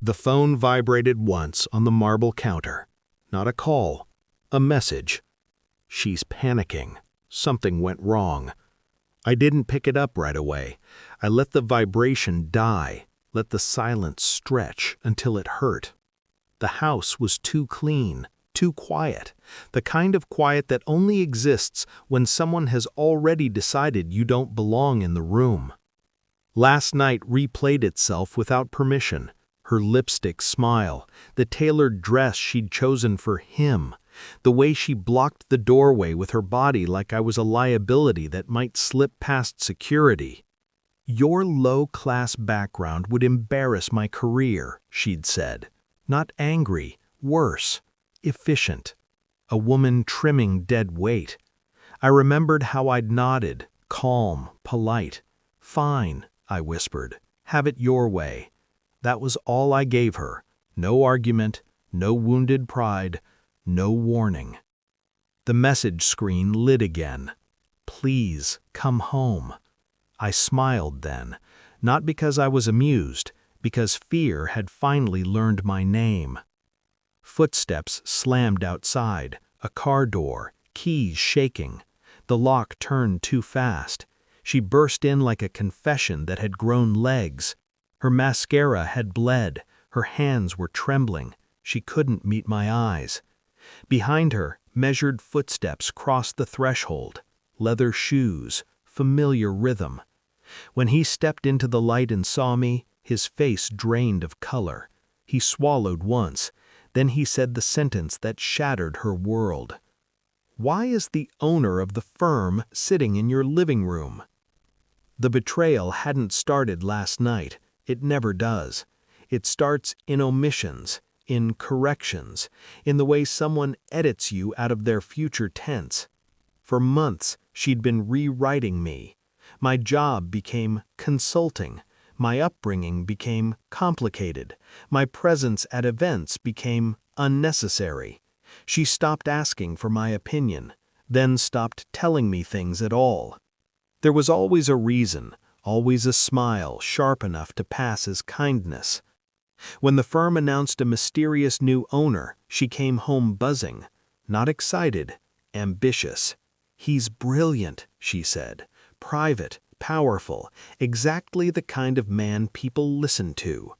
The phone vibrated once on the marble counter. Not a call, a message. She's panicking. Something went wrong. I didn't pick it up right away. I let the vibration die, let the silence stretch until it hurt. The house was too clean, too quiet, the kind of quiet that only exists when someone has already decided you don't belong in the room. Last night replayed itself without permission. Her lipstick smile, the tailored dress she'd chosen for him, the way she blocked the doorway with her body like I was a liability that might slip past security. "Your low-class background would embarrass my career," she'd said. Not angry, worse, efficient. A woman trimming dead weight. I remembered how I'd nodded, calm, polite. "Fine," I whispered. "Have it your way." That was all I gave her. No argument, no wounded pride, no warning. The message screen lit again. "Please, come home." I smiled then, not because I was amused, because fear had finally learned my name. Footsteps slammed outside, a car door, keys shaking. The lock turned too fast. She burst in like a confession that had grown legs. Her mascara had bled, her hands were trembling. She couldn't meet my eyes. Behind her, measured footsteps crossed the threshold. Leather shoes, familiar rhythm. When he stepped into the light and saw me, his face drained of color. He swallowed once, then he said the sentence that shattered her world. "Why is the owner of the firm sitting in your living room?" The betrayal hadn't started last night. It never does. It starts in omissions, in corrections, in the way someone edits you out of their future tense. For months, she'd been rewriting me. My job became consulting. My upbringing became complicated. My presence at events became unnecessary. She stopped asking for my opinion, then stopped telling me things at all. There was always a reason, always a smile sharp enough to pass as kindness. When the firm announced a mysterious new owner, she came home buzzing, not excited, ambitious. "He's brilliant," she said, "private, powerful, exactly the kind of man people listen to."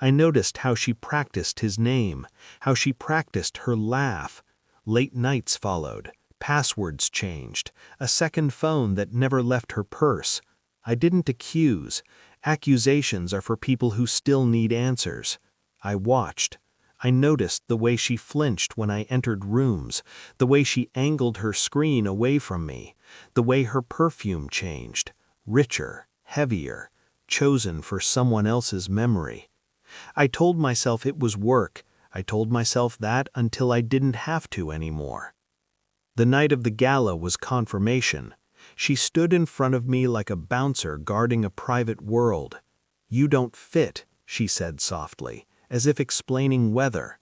I noticed how she practiced his name, how she practiced her laugh. Late nights followed, passwords changed, a second phone that never left her purse. I didn't accuse. Accusations are for people who still need answers. I watched. I noticed the way she flinched when I entered rooms, the way she angled her screen away from me, the way her perfume changed, richer, heavier, chosen for someone else's memory. I told myself it was work. I told myself that until I didn't have to anymore. The night of the gala was confirmation. She stood in front of me like a bouncer guarding a private world. "You don't fit," she said softly, as if explaining weather.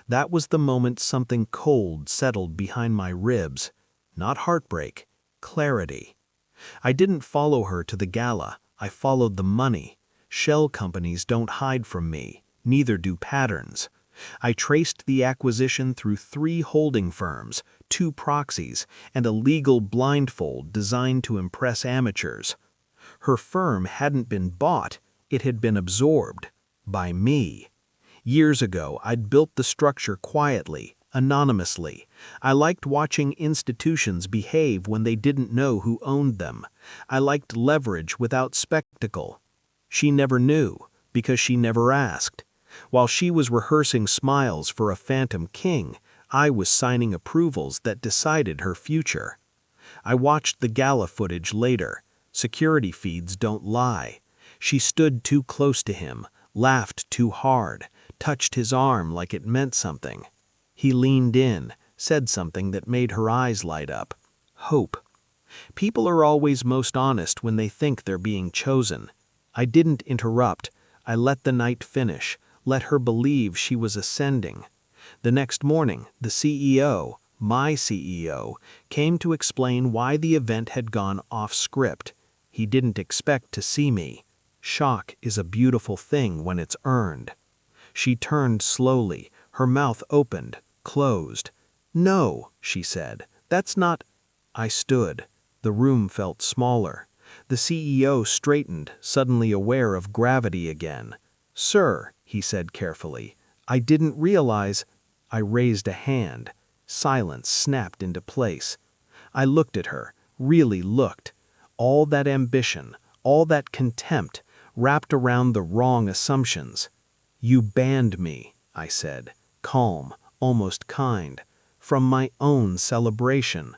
That was the moment something cold settled behind my ribs. Not heartbreak, clarity. I didn't follow her to the gala. I followed the money. Shell companies don't hide from me, neither do patterns. I traced the acquisition through 3 holding firms, 2 proxies, and a legal blindfold designed to impress amateurs. Her firm hadn't been bought, it had been absorbed. By me. Years ago, I'd built the structure quietly, anonymously. I liked watching institutions behave when they didn't know who owned them. I liked leverage without spectacle. She never knew, because she never asked. While she was rehearsing smiles for a phantom king, I was signing approvals that decided her future. I watched the gala footage later. Security feeds don't lie. She stood too close to him, laughed too hard, touched his arm like it meant something. He leaned in, said something that made her eyes light up. Hope. People are always most honest when they think they're being chosen. I didn't interrupt. I let the night finish, let her believe she was ascending. The next morning, the CEO, my CEO, came to explain why the event had gone off script. He didn't expect to see me. Shock is a beautiful thing when it's earned. She turned slowly, her mouth opened, closed. "No," she said, "that's not—" I stood. The room felt smaller. The CEO straightened, suddenly aware of gravity again. "Sir," he said carefully, "I didn't realize—" I raised a hand. Silence snapped into place. I looked at her, really looked. All that ambition, all that contempt, wrapped around the wrong assumptions. "You banned me," I said, calm, almost kind, "from my own celebration."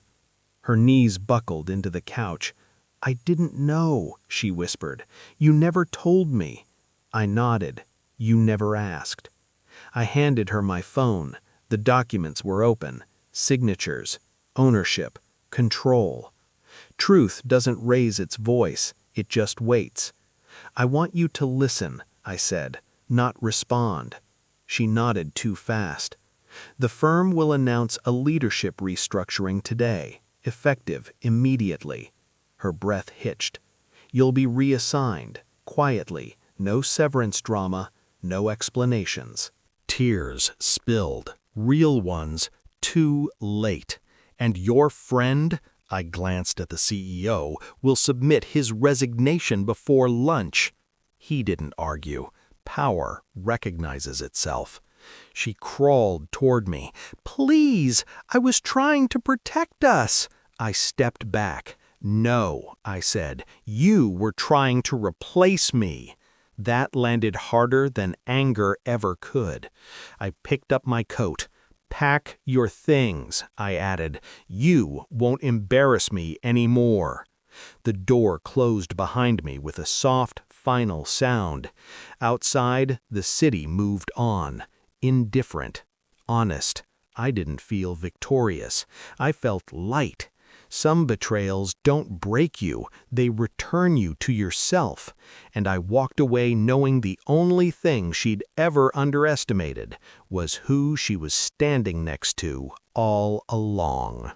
Her knees buckled into the couch. "I didn't know," she whispered. "You never told me." I nodded. "You never asked." I handed her my phone. The documents were open. Signatures, ownership, control. Truth doesn't raise its voice, it just waits. "I want you to listen," I said, "not respond." She nodded too fast. "The firm will announce a leadership restructuring today, effective immediately." Her breath hitched. "You'll be reassigned, quietly, no severance drama, no explanations." Tears spilled, real ones, too late. "And your friend," I glanced at the CEO, "will submit his resignation before lunch." He didn't argue. Power recognizes itself. She crawled toward me. "Please, I was trying to protect us." I stepped back. "No," I said, "you were trying to replace me." That landed harder than anger ever could. I picked up my coat. "Pack your things," I added. "You won't embarrass me anymore." The door closed behind me with a soft, final sound. Outside, the city moved on. Indifferent. Honest. I didn't feel victorious. I felt light. Some betrayals don't break you, they return you to yourself. And I walked away knowing the only thing she'd ever underestimated was who she was standing next to all along.